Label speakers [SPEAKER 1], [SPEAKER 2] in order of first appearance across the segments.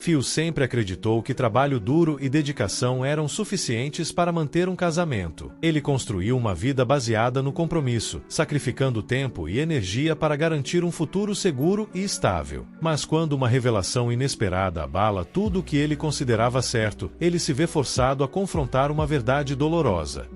[SPEAKER 1] Phil sempre acreditou que trabalho duro e dedicação eram suficientes para manter um casamento. Ele construiu uma vida baseada no compromisso, sacrificando tempo e energia para garantir um futuro seguro e estável. Mas quando uma revelação inesperada abala tudo o que ele considerava certo, ele se vê forçado a confrontar uma verdade dolorosa.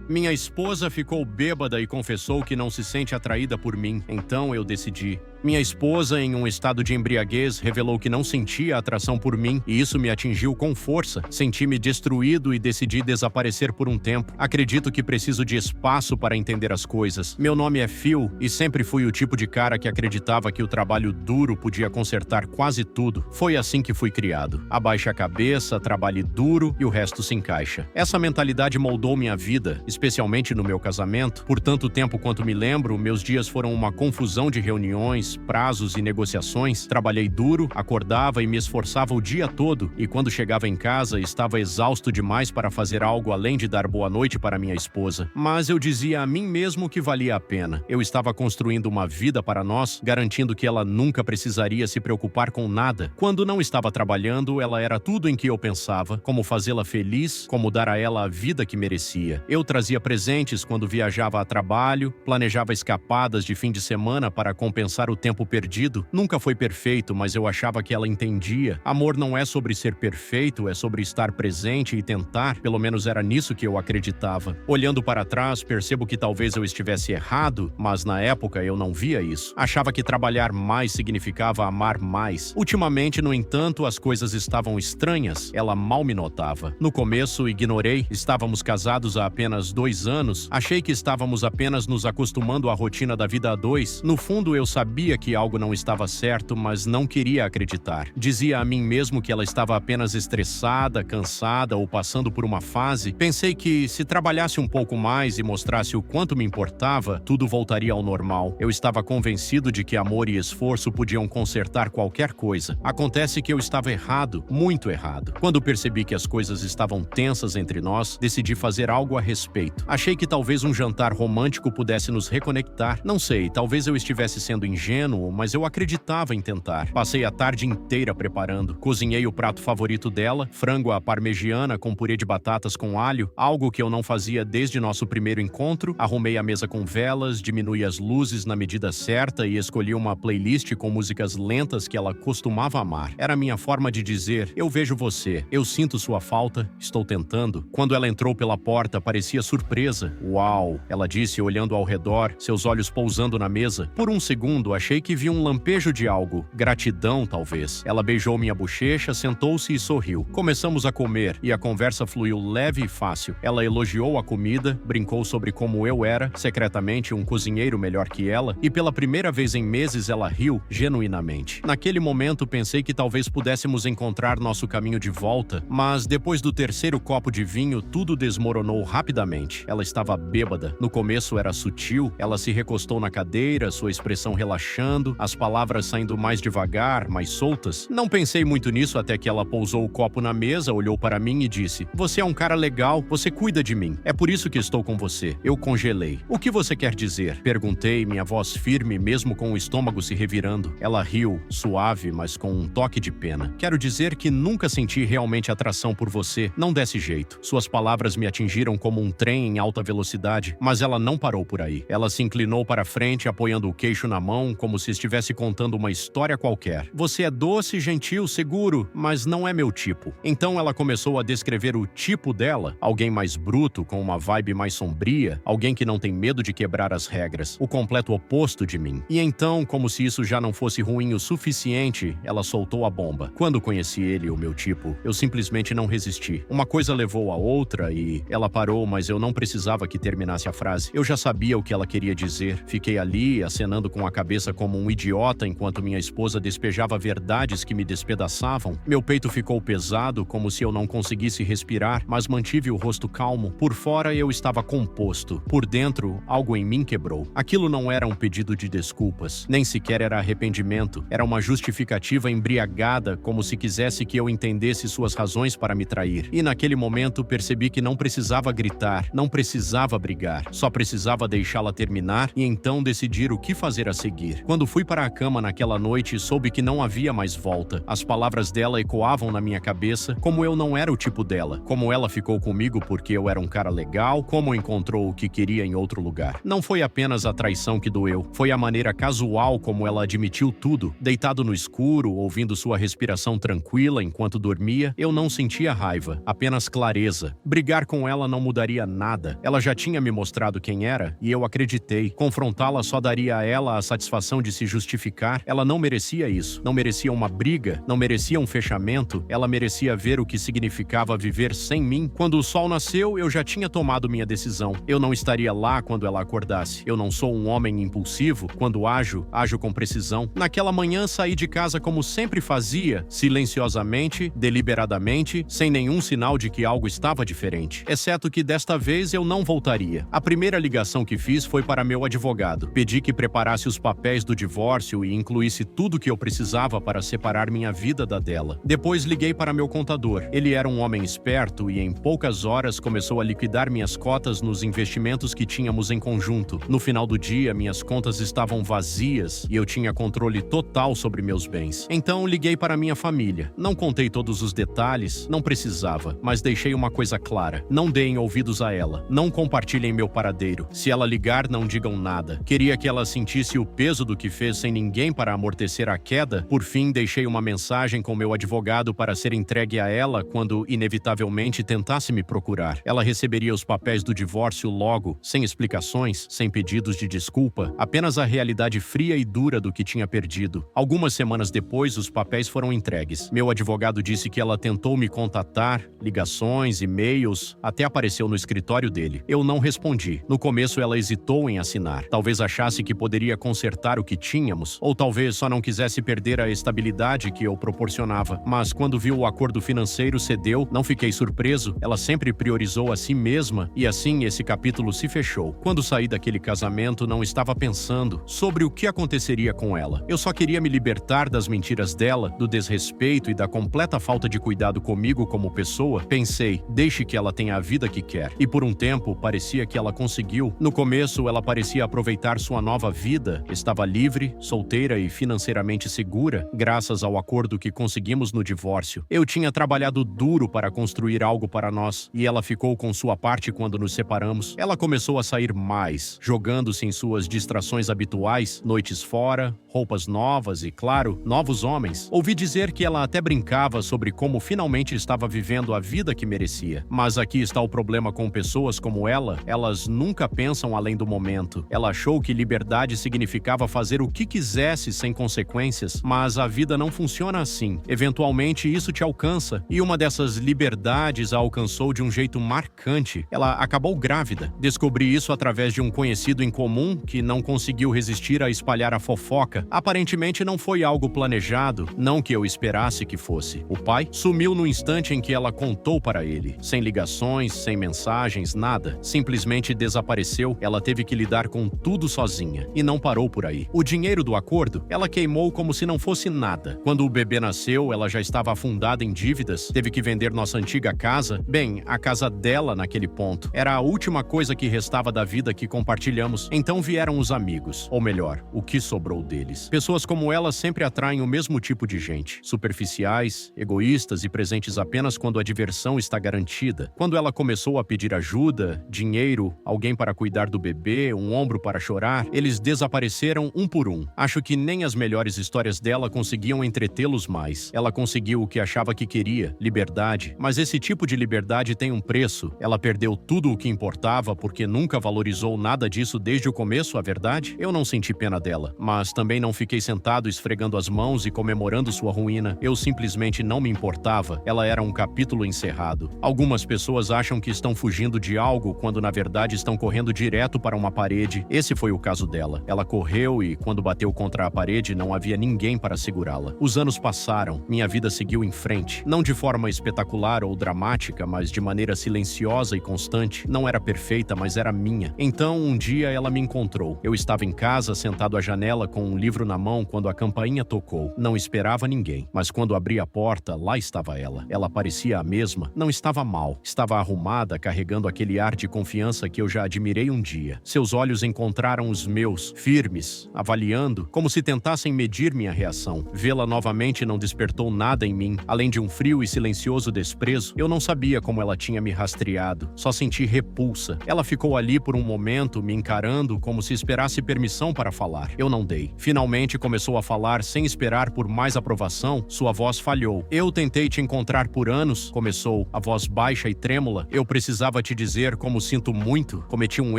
[SPEAKER 2] Minha esposa ficou bêbada e confessou que não se sente atraída por mim, então eu decidi. Minha esposa, em um estado de embriaguez, revelou que não sentia atração por mim e isso me atingiu com força. Senti-me destruído e decidi desaparecer por um tempo. Acredito que preciso de espaço para entender as coisas. Meu nome é Phil e sempre fui o tipo de cara que acreditava que o trabalho duro podia consertar quase tudo. Foi assim que fui criado. Abaixe a cabeça, trabalhe duro e o resto se encaixa. Essa mentalidade moldou minha vida, especialmente no meu casamento. Por tanto tempo quanto me lembro, meus dias foram uma confusão de reuniões, prazos e negociações. Trabalhei duro, acordava e me esforçava o dia todo, e quando chegava em casa estava exausto demais para fazer algo além de dar boa noite para minha esposa. Mas eu dizia a mim mesmo que valia a pena. Eu estava construindo uma vida para nós, garantindo que ela nunca precisaria se preocupar com nada. Quando não estava trabalhando, ela era tudo em que eu pensava, como fazê-la feliz, como dar a ela a vida que merecia. Eu trazia presentes quando viajava a trabalho, planejava escapadas de fim de semana para compensar o tempo perdido. Nunca foi perfeito, mas eu achava que ela entendia. Amor não é sobre ser perfeito, é sobre estar presente e tentar. Pelo menos era nisso que eu acreditava. Olhando para trás, percebo que talvez eu estivesse errado, mas na época eu não via isso. Achava que trabalhar mais significava amar mais. Ultimamente, no entanto, as coisas estavam estranhas. Ela mal me notava. No começo, ignorei. Estávamos casados há apenas 2 anos. Achei que estávamos apenas nos acostumando à rotina da vida a dois. No fundo, eu sabia que algo não estava certo, mas não queria acreditar. Dizia a mim mesmo que ela estava apenas estressada, cansada ou passando por uma fase. Pensei que, se trabalhasse um pouco mais e mostrasse o quanto me importava, tudo voltaria ao normal. Eu estava convencido de que amor e esforço podiam consertar qualquer coisa. Acontece que eu estava errado, muito errado. Quando percebi que as coisas estavam tensas entre nós, decidi fazer algo a respeito. Achei que talvez um jantar romântico pudesse nos reconectar. Não sei, talvez eu estivesse sendo ingênuo, mas eu acreditava em tentar. Passei a tarde inteira preparando. Cozinhei o prato favorito dela, frango à parmegiana com purê de batatas com alho, algo que eu não fazia desde nosso primeiro encontro. Arrumei a mesa com velas, diminui as luzes na medida certa e escolhi uma playlist com músicas lentas que ela costumava amar. Era minha forma de dizer: eu vejo você, eu sinto sua falta, estou tentando. Quando ela entrou pela porta, parecia surpresa. Uau, ela disse olhando ao redor, seus olhos pousando na mesa. Por um segundo, achei que vi um lampejo de algo. Gratidão, talvez. Ela beijou minha bochecha, sentou-se e sorriu. Começamos a comer, e a conversa fluiu leve e fácil. Ela elogiou a comida, brincou sobre como eu era, secretamente um cozinheiro melhor que ela, e pela primeira vez em meses ela riu, genuinamente. Naquele momento pensei que talvez pudéssemos encontrar nosso caminho de volta, mas depois do terceiro copo de vinho, tudo desmoronou rapidamente. Ela estava bêbada. No começo era sutil, ela se recostou na cadeira, sua expressão relaxando, as palavras saindo mais devagar, mais soltas. Não pensei muito nisso até que ela pousou o copo na mesa, olhou para mim e disse: "Você é um cara legal, você cuida de mim. É por isso que estou com você." Eu congelei. "O que você quer dizer?" Perguntei, minha voz firme, mesmo com o estômago se revirando. Ela riu, suave, mas com um toque de pena. "Quero dizer que nunca senti realmente atração por você, não desse jeito." Suas palavras me atingiram como um trem em alta velocidade, mas ela não parou por aí. Ela se inclinou para frente, apoiando o queixo na mão, como se estivesse contando uma história qualquer. "Você é doce, gentil, seguro, mas não é meu tipo." Então ela começou a descrever o tipo dela, alguém mais bruto, com uma vibe mais sombria, alguém que não tem medo de quebrar as regras, o completo oposto de mim. E então, como se isso já não fosse ruim o suficiente, ela soltou a bomba. Quando conheci ele, o meu tipo, eu simplesmente não resisti. Uma coisa levou a outra e ela parou, mas eu não precisava que terminasse a frase. Eu já sabia o que ela queria dizer. Fiquei ali, acenando com a cabeça como um idiota enquanto minha esposa despejava verdades que me despedaçavam. Meu peito ficou pesado, como se eu não conseguisse respirar, mas mantive o rosto calmo. Por fora eu estava composto. Por dentro, algo em mim quebrou. Aquilo não era um pedido de desculpas, nem sequer era arrependimento. Era uma justificativa embriagada, como se quisesse que eu entendesse suas razões para me trair. E naquele momento percebi que não precisava gritar. Não precisava brigar, só precisava deixá-la terminar e então decidir o que fazer a seguir. Quando fui para a cama naquela noite, soube que não havia mais volta. As palavras dela ecoavam na minha cabeça, como eu não era o tipo dela, como ela ficou comigo porque eu era um cara legal, como encontrou o que queria em outro lugar. Não foi apenas a traição que doeu, foi a maneira casual como ela admitiu tudo. Deitado no escuro, ouvindo sua respiração tranquila enquanto dormia, eu não sentia raiva, apenas clareza. Brigar com ela não mudaria nada. Ela já tinha me mostrado quem era e eu acreditei. Confrontá-la só daria a ela a satisfação de se justificar. Ela não merecia isso. Não merecia uma briga, não merecia um fechamento. Ela merecia ver o que significava viver sem mim. Quando o sol nasceu, eu já tinha tomado minha decisão. Eu não estaria lá quando ela acordasse. Eu não sou um homem impulsivo. Quando ajo com precisão. Naquela manhã, saí de casa como sempre fazia, silenciosamente, deliberadamente, sem nenhum sinal de que algo estava diferente. Exceto que desta vez eu não voltaria. A primeira ligação que fiz foi para meu advogado. Pedi que preparasse os papéis do divórcio e incluísse tudo que eu precisava para separar minha vida da dela. Depois liguei para meu contador. Ele era um homem esperto e em poucas horas começou a liquidar minhas cotas nos investimentos que tínhamos em conjunto. No final do dia, minhas contas estavam vazias e eu tinha controle total sobre meus bens. Então liguei para minha família. Não contei todos os detalhes, não precisava, mas deixei uma coisa clara. Não deem ouvidos a ela. Não compartilhem meu paradeiro. Se ela ligar, não digam nada. Queria que ela sentisse o peso do que fez sem ninguém para amortecer a queda. Por fim, deixei uma mensagem com meu advogado para ser entregue a ela quando, inevitavelmente, tentasse me procurar. Ela receberia os papéis do divórcio logo, sem explicações, sem pedidos de desculpa, apenas a realidade fria e dura do que tinha perdido. Algumas semanas depois, os papéis foram entregues. Meu advogado disse que ela tentou me contatar, ligações, e-mails, até apareceu no escritório dele. Eu não respondi. No começo, ela hesitou em assinar. Talvez achasse que poderia consertar o que tínhamos, ou talvez só não quisesse perder a estabilidade que eu proporcionava. Mas quando viu o acordo financeiro, cedeu. Não fiquei surpreso. Ela sempre priorizou a si mesma e assim esse capítulo se fechou. Quando saí daquele casamento, não estava pensando sobre o que aconteceria com ela. Eu só queria me libertar das mentiras dela, do desrespeito e da completa falta de cuidado comigo como pessoa. Pensei, deixe que ela tenha a vida que quer. E por um tempo, parecia que ela conseguiu. No começo, ela parecia aproveitar sua nova vida. Estava livre, solteira e financeiramente segura, graças ao acordo que conseguimos no divórcio. Eu tinha trabalhado duro para construir algo para nós, e ela ficou com sua parte quando nos separamos. Ela começou a sair mais, jogando-se em suas distrações habituais, noites fora, roupas novas e, claro, novos homens. Ouvi dizer que ela até brincava sobre como finalmente estava vivendo a vida que merecia. Mas aqui está o problema com pessoas como ela. Elas nunca pensam além do momento. Ela achou que liberdade significava fazer o que quisesse sem consequências, mas a vida não funciona assim. Eventualmente isso te alcança, e uma dessas liberdades a alcançou de um jeito marcante. Ela acabou grávida. Descobri isso através de um conhecido em comum que não conseguiu resistir a espalhar a fofoca. Aparentemente não foi algo planejado, não que eu esperasse que fosse. O pai sumiu no instante em que ela contou para ele. Sem ligações, sem mensagens, nada. Simplesmente desapareceu. Ela teve que lidar com tudo sozinha. E não parou por aí. O dinheiro do acordo, ela queimou como se não fosse nada. Quando o bebê nasceu, ela já estava afundada em dívidas. Teve que vender nossa antiga casa. Bem, a casa dela naquele ponto. Era a última coisa que restava da vida que compartilhamos. Então vieram os amigos. Ou melhor, o que sobrou deles. Pessoas como ela sempre atraem o mesmo tipo de gente. Superficiais, egoístas e presentes apenas quando a diversão está garantida. Quando ela começou a pedir ajuda, dinheiro, alguém para cuidar do bebê, um ombro para chorar, eles desapareceram um por um. Acho que nem as melhores histórias dela conseguiam entretê-los mais. Ela conseguiu o que achava que queria, liberdade. Mas esse tipo de liberdade tem um preço. Ela perdeu tudo o que importava porque nunca valorizou nada disso desde o começo, a verdade? Eu não senti pena dela, mas também não fiquei sentado esfregando as mãos e comemorando sua ruína. Eu simplesmente não me importava. Ela era um capítulo encerrado. Algumas pessoas acham que estão fugindo de algo quando na verdade estão correndo direto para uma parede. Esse foi o caso dela. Ela correu e quando bateu contra a parede não havia ninguém para segurá-la. Os anos passaram. Minha vida seguiu em frente. Não de forma espetacular ou dramática, mas de maneira silenciosa e constante. Não era perfeita, mas era minha. Então, um dia ela me encontrou. Eu estava em casa, sentado à janela com um livro na mão quando a campainha tocou. Não esperava ninguém, mas quando abri a porta, lá estava ela. Ela parecia a mesma. Não estava mal. Estava arrumada, carregando mostrando aquele ar de confiança que eu já admirei um dia. Seus olhos encontraram os meus, firmes, avaliando, como se tentassem medir minha reação. Vê-la novamente não despertou nada em mim, além de um frio e silencioso desprezo. Eu não sabia como ela tinha me rastreado, só senti repulsa. Ela ficou ali por um momento, me encarando como se esperasse permissão para falar. Eu não dei. Finalmente começou a falar sem esperar por mais aprovação. Sua voz falhou. Eu tentei te encontrar por anos, começou, a voz baixa e trêmula. Eu precisava te dizer como sinto muito. Cometi um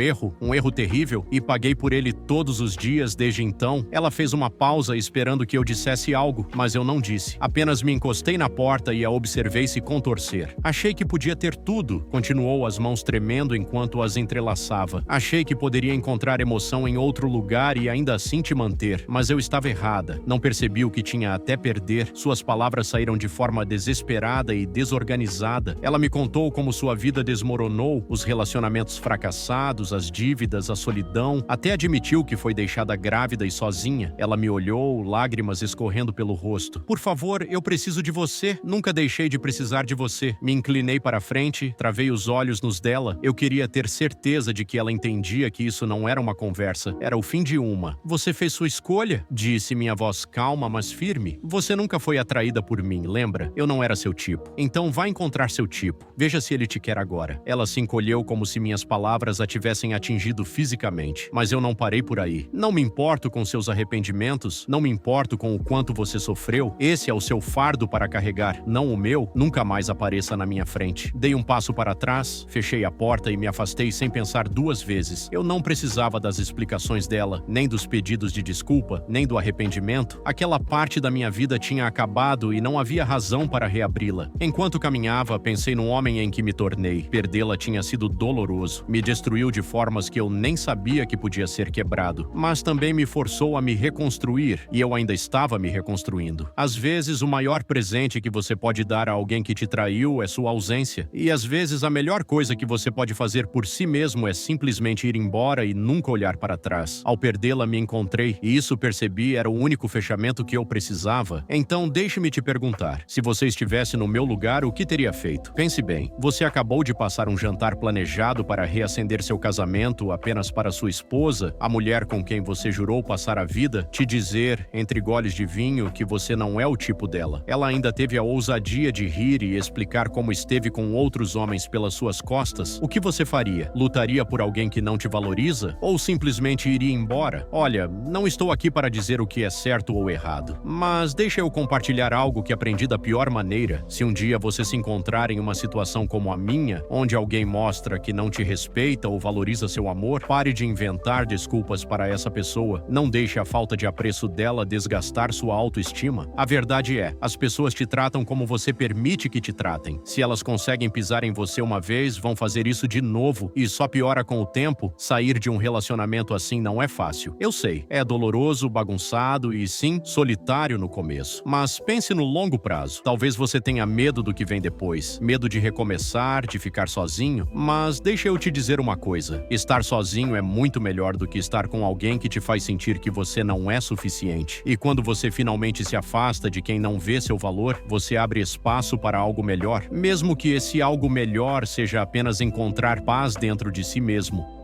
[SPEAKER 2] erro terrível, e paguei por ele todos os dias desde então. Ela fez uma pausa esperando que eu dissesse algo, mas eu não disse. Apenas me encostei na porta e a observei se contorcer. Achei que podia ter tudo, continuou, as mãos tremendo enquanto as entrelaçava. Achei que poderia encontrar emoção em outro lugar e ainda assim te manter, mas eu estava errada. Não percebi o que tinha até perder. Suas palavras saíram de forma desesperada e desorganizada. Ela me contou como sua vida desmoronou, os relacionamentos fracassados, as dívidas, a solidão. Até admitiu que foi deixada grávida e sozinha. Ela me olhou, lágrimas escorrendo pelo rosto. Por favor, eu preciso de você. Nunca deixei de precisar de você. Me inclinei para a frente, travei os olhos nos dela. Eu queria ter certeza de que ela entendia que isso não era uma conversa, era o fim de uma. Você fez sua escolha? Disse, minha voz calma, mas firme. Você nunca foi atraída por mim, lembra? Eu não era seu tipo. Então vá encontrar seu tipo. Veja se ele te quer agora. Ela se encolheu como se minhas palavras a tivessem atingido fisicamente. Mas eu não parei por aí. Não me importo com seus arrependimentos, não me importo com o quanto você sofreu. Esse é o seu fardo para carregar, não o meu. Nunca mais apareça na minha frente. Dei um passo para trás, fechei a porta e me afastei sem pensar duas vezes. Eu não precisava das explicações dela, nem dos pedidos de desculpa, nem do arrependimento. Aquela parte da minha vida tinha acabado e não havia razão para reabri-la. Enquanto caminhava, pensei no homem em que me tornei. Perdê-la tinha sido doloroso. Me destruiu de formas que eu nem sabia que podia ser quebrado. Mas também me forçou a me reconstruir, e eu ainda estava me reconstruindo. Às vezes, o maior presente que você pode dar a alguém que te traiu é sua ausência. E às vezes, a melhor coisa que você pode fazer por si mesmo é simplesmente ir embora e nunca olhar para trás. Ao perdê-la, me encontrei, e isso percebi era o único fechamento que eu precisava. Então, deixe-me te perguntar. Se você estivesse no meu lugar, o que teria feito? Pense bem. Você acabou de passar um jantar planejado para reacender seu casamento apenas para sua esposa, a mulher com quem você jurou passar a vida, te dizer, entre goles de vinho, que você não é o tipo dela. Ela ainda teve a ousadia de rir e explicar como esteve com outros homens pelas suas costas. O que você faria? Lutaria por alguém que não te valoriza? Ou simplesmente iria embora? Olha, não estou aqui para dizer o que é certo ou errado, mas deixa eu compartilhar algo que aprendi da pior maneira. Se um dia você se encontrar em uma situação como a minha, onde alguém mostra que não te respeita ou valoriza seu amor, pare de inventar desculpas para essa pessoa. Não deixe a falta de apreço dela desgastar sua autoestima. A verdade é, as pessoas te tratam como você permite que te tratem. Se elas conseguem pisar em você uma vez, vão fazer isso de novo, e só piora com o tempo. Sair de um relacionamento assim não é fácil. Eu sei, é doloroso, bagunçado e sim, solitário no começo. Mas pense no longo prazo. Talvez você tenha medo do que vem depois, medo de recomeçar, de ficar sozinho, mas deixa eu te dizer uma coisa. Estar sozinho é muito melhor do que estar com alguém que te faz sentir que você não é suficiente. E quando você finalmente se afasta de quem não vê seu valor, você abre espaço para algo melhor, mesmo que esse algo melhor seja apenas encontrar paz dentro de si mesmo.